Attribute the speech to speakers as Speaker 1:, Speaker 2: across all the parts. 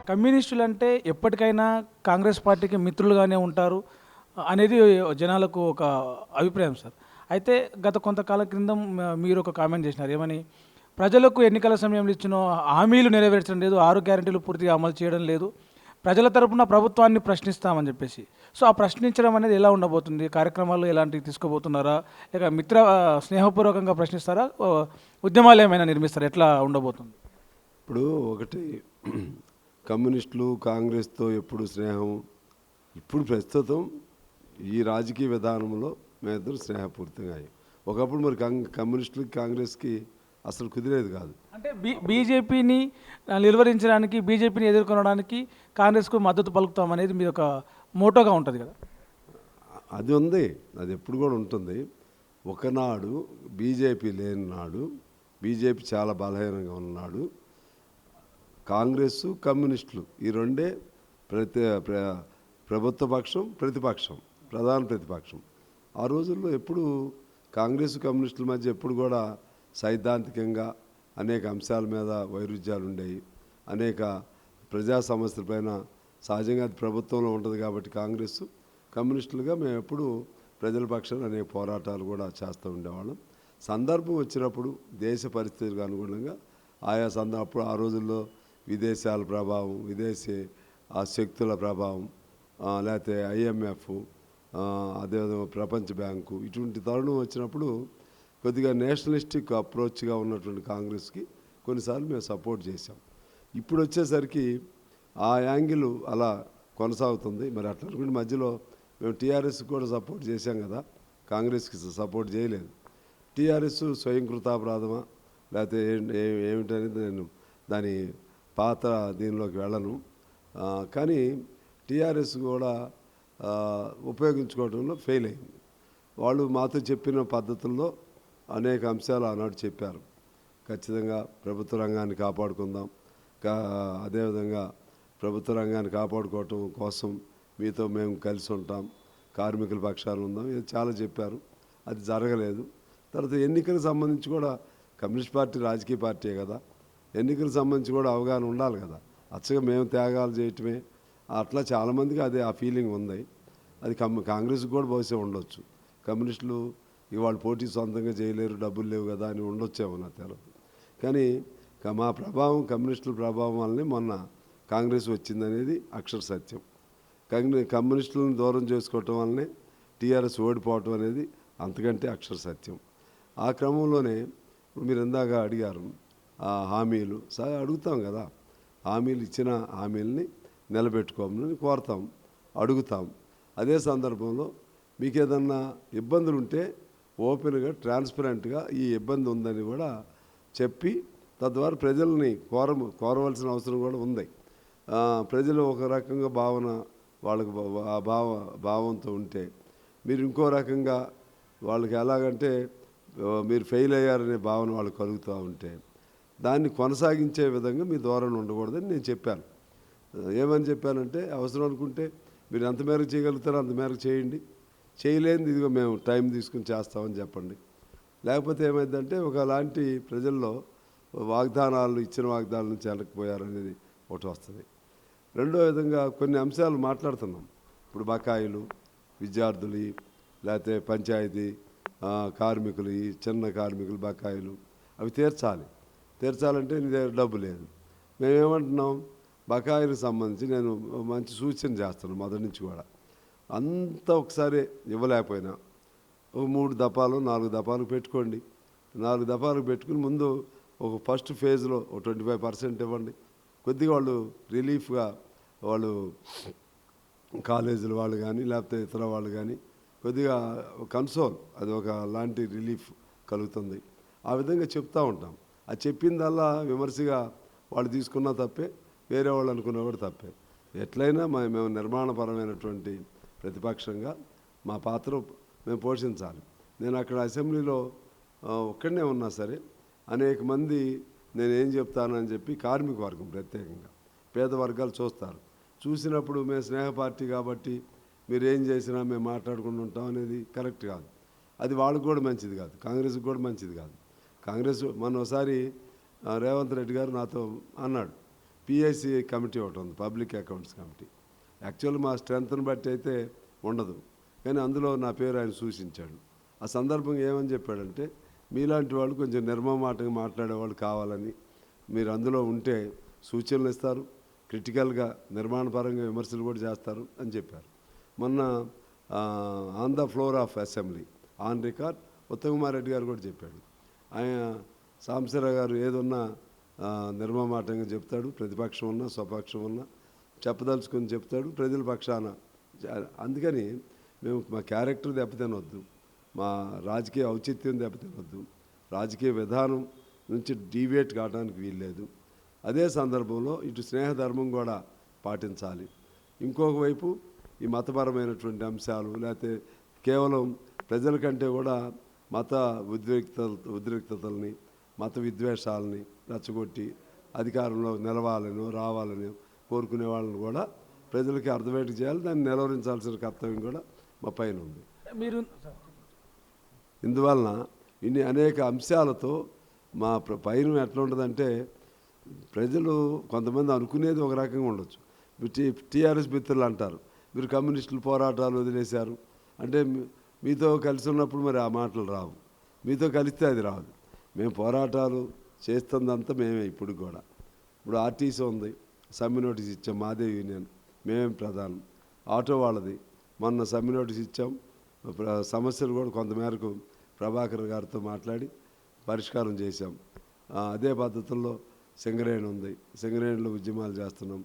Speaker 1: కమ్యూనిస్టులంటే ఎప్పటికైనా కాంగ్రెస్ పార్టీకి మిత్రులుగానే ఉంటారు అనేది జనాలకు ఒక అభిప్రాయం సార్. అయితే గత కొంతకాలం క్రితం మీరు ఒక కామెంట్ చేసినారు. ఏమని? ప్రజలకు ఎన్నికల సమయంలో ఇచ్చిన హామీలు నెరవేర్చడం లేదు, 6 గ్యారెంటీలు పూర్తిగా అమలు చేయడం లేదు, ప్రజల తరపున ప్రభుత్వాన్ని ప్రశ్నిస్తామని చెప్పేసి. సో, ఆ ప్రశ్నించడం అనేది ఎలా ఉండబోతుంది? కార్యక్రమాలు ఎలాంటివి తీసుకోబోతున్నారా? లేక స్నేహపూర్వకంగా ప్రశ్నిస్తారా? ఉద్యమాలు ఏమైనా నిర్మిస్తారా? ఎట్లా ఉండబోతుంది?
Speaker 2: ఇప్పుడు ఒకటి కమ్యూనిస్టులు కాంగ్రెస్తో ఎప్పుడు స్నేహం, ఇప్పుడు ప్రస్తుతం ఈ రాజకీయ విధానంలో మేమిద్దరు స్నేహపూర్తిగా అయ్యాం. ఒకప్పుడు మరి కమ్యూనిస్టులకి కాంగ్రెస్కి అసలు కుదిరేది కాదు.
Speaker 1: అంటే బీజేపీని నిర్వహించడానికి, బీజేపీని ఎదుర్కొనడానికి కాంగ్రెస్కు మద్దతు పలుకుతామనేది మీ ఒక మోటోగా ఉంటుంది కదా?
Speaker 2: అది ఉంది, అది ఎప్పుడు కూడా ఉంటుంది. ఒకనాడు బీజేపీ లేని నాడు, బీజేపీ చాలా బలహీనంగా ఉన్నాడు, కాంగ్రెస్ కమ్యూనిస్టులు ఈ రెండే ప్రభుత్వ పక్షం, ప్రతిపక్షం, ప్రధాన ప్రతిపక్షం. ఆ రోజుల్లో ఎప్పుడు కాంగ్రెస్ కమ్యూనిస్టుల మధ్య ఎప్పుడు కూడా సైద్ధాంతికంగా అనేక అంశాల మీద వైరుధ్యాలు ఉండేవి. అనేక ప్రజా సమస్యలపైన సహజంగా అది ప్రభుత్వంలో ఉంటుంది కాబట్టి కాంగ్రెస్ కమ్యూనిస్టులుగా మేము ఎప్పుడు ప్రజల పక్షాన అనేక పోరాటాలు కూడా చేస్తూ ఉండేవాళ్ళం. సందర్భం వచ్చినప్పుడు దేశ పరిస్థితులకు అనుగుణంగా ఆయా అప్పుడు ఆ రోజుల్లో విదేశాల ప్రభావం, విదేశీ శక్తుల ప్రభావం, లేకపోతే IMF, అదేవిధంగా ప్రపంచ బ్యాంకు, ఇటువంటి తరుణం వచ్చినప్పుడు కొద్దిగా నేషనలిస్టిక్ అప్రోచ్గా ఉన్నటువంటి కాంగ్రెస్కి కొన్నిసార్లు మేము సపోర్ట్ చేశాం. ఇప్పుడు వచ్చేసరికి ఆ యాంగిల్ అలా కొనసాగుతుంది. మరి అట్లా అనుకుంటే మధ్యలో మేము టీఆర్ఎస్కి కూడా సపోర్ట్ చేశాం కదా, కాంగ్రెస్కి సపోర్ట్ చేయలేదు. టీఆర్ఎస్ స్వయం కృతాపరాధమా లేకపోతే ఏమిటనేది నేను దాని పాత దీనిలోకి వెళ్ళను. కానీ టీఆర్ఎస్ కూడా ఉపయోగించుకోవడంలో ఫెయిల్ అయింది. వాళ్ళు మాతో చెప్పిన పద్ధతుల్లో అనేక అంశాలు ఆనాడు చెప్పారు. ఖచ్చితంగా ప్రభుత్వ రంగాన్ని కాపాడుకుందాం, అదేవిధంగా ప్రభుత్వ రంగాన్ని కాపాడుకోవటం కోసం మీతో మేము కలిసి ఉంటాం, కార్మికుల పక్షాలు ఉందాం, ఇది చాలా చెప్పారు. అది జరగలేదు. తర్వాత ఎన్నికలకు సంబంధించి కూడా కమ్యూనిస్ట్ పార్టీ రాజకీయ పార్టీయే కదా, ఎన్నికలకు సంబంధించి కూడా అవగాహన ఉండాలి కదా. అచ్చగా మేము త్యాగాలు చేయటమే అట్లా చాలామందికి అదే ఆ ఫీలింగ్ ఉంది. అది కాంగ్రెస్కి కూడా బహుశా ఉండొచ్చు. కమ్యూనిస్టులు ఇవాళ పోటీ సొంతంగా చేయలేరు, డబ్బులు లేవు కదా అని ఉండొచ్చేమో నాకు తెలియదు. కానీ మా ప్రభావం, కమ్యూనిస్టుల ప్రభావం వల్లనే మొన్న కాంగ్రెస్ వచ్చిందనేది అక్షర సత్యం. కమ్యూనిస్టులను దూరం చేసుకోవటం వల్లనే టీఆర్ఎస్ ఓడిపోవటం అనేది అంతకంటే అక్షర సత్యం. ఆ క్రమంలోనే మీరు ఇందాక అడిగారు హామీలు. సరే అడుగుతాం కదా, హామీలు ఇచ్చిన హామీలని నిలబెట్టుకోమని కోరతాం, అడుగుతాం. అదే సందర్భంలో మీకు ఏదన్నా ఇబ్బందులు ఉంటే ఓపెన్గా ట్రాన్స్పరెంట్గా ఈ ఇబ్బంది ఉందని కూడా చెప్పి తద్వారా ప్రజల్ని కోరవలసిన అవసరం కూడా ఉంది. ప్రజలు ఒక రకంగా భావన వాళ్ళకి భావంతో ఉంటే మీరు ఇంకో రకంగా వాళ్ళకి ఎలాగంటే మీరు ఫెయిల్ అయ్యారనే భావన వాళ్ళకి కలుగుతూ ఉంటే దాన్ని కొనసాగించే విధంగా మీ ధోరణి ఉండకూడదని నేను చెప్పాను. ఏమని చెప్పానంటే అవసరం అనుకుంటే మీరు ఎంత మేరకు చేయగలుగుతారో అంత మేరకు చేయండి, చేయలేనిది ఇదిగో మేము టైం తీసుకుని చేస్తామని చెప్పండి. లేకపోతే ఏమైందంటే ఒకలాంటి ప్రజల్లో వాగ్దానాలు, ఇచ్చిన వాగ్దానాల నుంచి వెనక్కిపోయారనేది ఒకటి వస్తుంది. రెండో విధంగా కొన్ని అంశాలు మాట్లాడుతున్నాం. ఇప్పుడు బకాయిలు, విద్యార్థులు, లేకపోతే పంచాయతీ కార్మికులు, చిన్న కార్మికులు బకాయిలు అవి తీర్చాలంటే నీ దగ్గర డబ్బు లేదు. మేమేమంటున్నాం, బకాయిలకు సంబంధించి నేను మంచి సూచన చేస్తున్నాను మొదటి నుంచి కూడా. అంతా ఒకసారి ఇవ్వలేకపోయినా ఒక 3 దఫాలు 4 దఫాలు పెట్టుకోండి. 4 దఫాలు పెట్టుకుని ముందు ఒక ఫస్ట్ ఫేజ్లో ఒక 25% ఇవ్వండి. కొద్దిగా వాళ్ళు రిలీఫ్గా వాళ్ళు కాలేజీల వాళ్ళు కానీ లేకపోతే ఇతర వాళ్ళు కానీ కొద్దిగా కన్సోల్, అది ఒక లాంటి రిలీఫ్ కలుగుతుంది. ఆ విధంగా చెప్తూ ఉంటాం. అది చెప్పిందల్లా విమర్శగా వాళ్ళు తీసుకున్నా తప్పే, వేరే వాళ్ళు అనుకున్నా కూడా తప్పే. ఎట్లయినా మేము నిర్మాణపరమైనటువంటి ప్రతిపక్షంగా మా పాత్ర మేము పోషించాలి. నేను అక్కడ అసెంబ్లీలో ఒక్కడనే ఉన్నా సరే అనేక మంది నేనేం చెప్తానని చెప్పి కార్మిక వర్గం ప్రత్యేకంగా పేద వర్గాలు చూస్తారు. చూసినప్పుడు మేము స్నేహ పార్టీ కాబట్టి మీరు ఏం చేసినా మేము మాట్లాడుకుంటూ ఉంటాం అనేది కరెక్ట్ కాదు. అది వాళ్ళకు కూడా మంచిది కాదు, కాంగ్రెస్కి కూడా మంచిది కాదు. కాంగ్రెస్ మొన్న ఒకసారి రేవంత్ రెడ్డి గారు నాతో అన్నాడు, పిఐసి కమిటీ ఒకటి ఉంది, పబ్లిక్ అకౌంట్స్ కమిటీ. యాక్చువల్ మా స్ట్రెంత్ని బట్టి అయితే ఉండదు, కానీ అందులో నా పేరు ఆయన సూచించాడు. ఆ సందర్భంగా ఏమని చెప్పాడంటే, మీలాంటి వాళ్ళు కొంచెం నిర్మమాటంగా మాట్లాడేవాళ్ళు కావాలని, మీరు అందులో ఉంటే సూచనలు ఇస్తారు, క్రిటికల్గా నిర్మాణపరంగా విమర్శలు కూడా చేస్తారు అని చెప్పారు. మొన్న on the floor of assembly on record Uttam Kumar Reddy గారు కూడా చెప్పాడు. ఆయన సాంబశివరావు గారు ఏదున్నా నిర్మమాటంగా చెప్తాడు, ప్రతిపక్షం ఉన్నా స్వపక్షం ఉన్నా చెప్పదలుచుకొని చెప్తాడు, ప్రజల పక్షాన. అందుకని మేము మా క్యారెక్టర్ దెబ్బతినొద్దు, మా రాజకీయ ఔచిత్యం దెబ్బతినొద్దు, రాజకీయ విధానం నుంచి డీవియేట్ కావడానికి వీల్లేదు. అదే సందర్భంలో ఇటు స్నేహధర్మం కూడా పాటించాలి. ఇంకొక వైపు ఈ మతపరమైనటువంటి అంశాలు, లేకపోతే కేవలం ప్రజల కంటే కూడా మత ఉద్రిక్తతల్ని, మత విద్వేషాలని రెచ్చగొట్టి అధికారంలో నిలవాలని రావాలని కోరుకునే వాళ్ళని కూడా ప్రజలకి అర్థమయ్యేట్టు చేయాలి. దాన్ని నిలవరించాల్సిన కర్తవ్యం కూడా మా పైన ఉంది.
Speaker 1: మీరు
Speaker 2: ఇందువలన ఇన్ని అనేక అంశాలతో మా పైన ఎట్లా ఉంటుందంటే, ప్రజలు కొంతమంది అనుకునేది ఒక రకంగా ఉండొచ్చు. టీఆర్ఎస్ మిత్రులు అంటారు, మీరు కమ్యూనిస్టులు పోరాటాలు వదిలేశారు అంటే మీతో కలిసి ఉన్నప్పుడు మరి ఆ మాటలు రావు, మీతో కలిస్తే అది రాదు. మేము పోరాటాలు చేస్తుందంతా మేమే. ఇప్పుడు కూడా ఇప్పుడు ఆర్టీసీ ఉంది, సమ్మె నోటీస్ ఇచ్చాం, మాదే యూనియన్, మేమే ప్రధానం. ఆటో వాళ్ళది మొన్న సమ్మె నోటీస్ ఇచ్చాం. సమస్యలు కూడా కొంతమేరకు ప్రభాకర్ గారితో మాట్లాడి పరిష్కారం చేశాం. అదే పద్ధతుల్లో సింగరేణి ఉంది, సింగరేణిలో ఉద్యమాలు చేస్తున్నాం.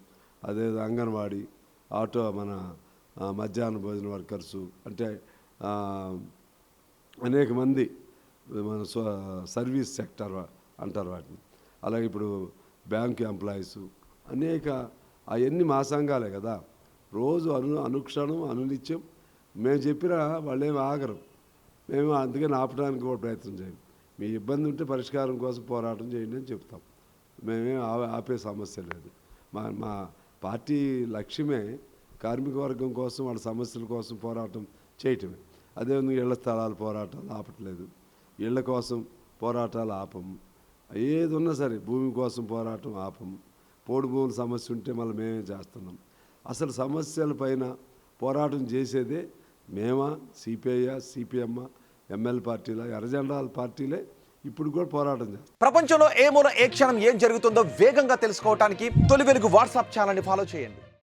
Speaker 2: అదే అంగన్వాడీ, ఆటో, మన మధ్యాహ్న భోజన వర్కర్సు, అంటే అనేక మంది మన సర్వీస్ సెక్టర్ అంటారు వాటిని. అలాగే ఇప్పుడు బ్యాంక్ ఎంప్లాయీసు, అనేక అవన్నీ మా సంఘాలే కదా. రోజు అనుక్షణం అనునిత్యం మేము చెప్పినా వాళ్ళేమి ఆగరు. మేము అందుకని ఆపడానికి కూడా ప్రయత్నం చేయండి. మీ ఇబ్బంది ఉంటే పరిష్కారం కోసం పోరాటం చేయండి అని చెప్తాం. మేమేం ఆపే సమస్య లేదు. మా పార్టీ లక్ష్యమే కార్మిక వర్గం కోసం, వాళ్ళ సమస్యల కోసం పోరాటం చేయటమే. అదేవిధంగా ఇళ్ల స్థలాల పోరాటాలు ఆపట్లేదు, ఇళ్ల కోసం పోరాటాలు ఆపము. ఏది ఉన్నా సరే భూమి కోసం పోరాటం ఆపము. పోడు భూముల సమస్య ఉంటే మళ్ళీ మేమే చేస్తున్నాం. అసలు సమస్యల పైన పోరాటం చేసేదే మేమా, సిపిఐ, సిపిఎం, ఎంఎల్ పార్టీల, ఎర్రజెండాల పార్టీలే ఇప్పుడు కూడా పోరాటం చేస్తాం.
Speaker 3: ప్రపంచంలో ఏ మూల ఏ క్షణం ఏం జరుగుతుందో వేగంగా తెలుసుకోవడానికి తొలి వెలుగు వాట్సాప్ ఛానల్ని ఫాలో చేయండి.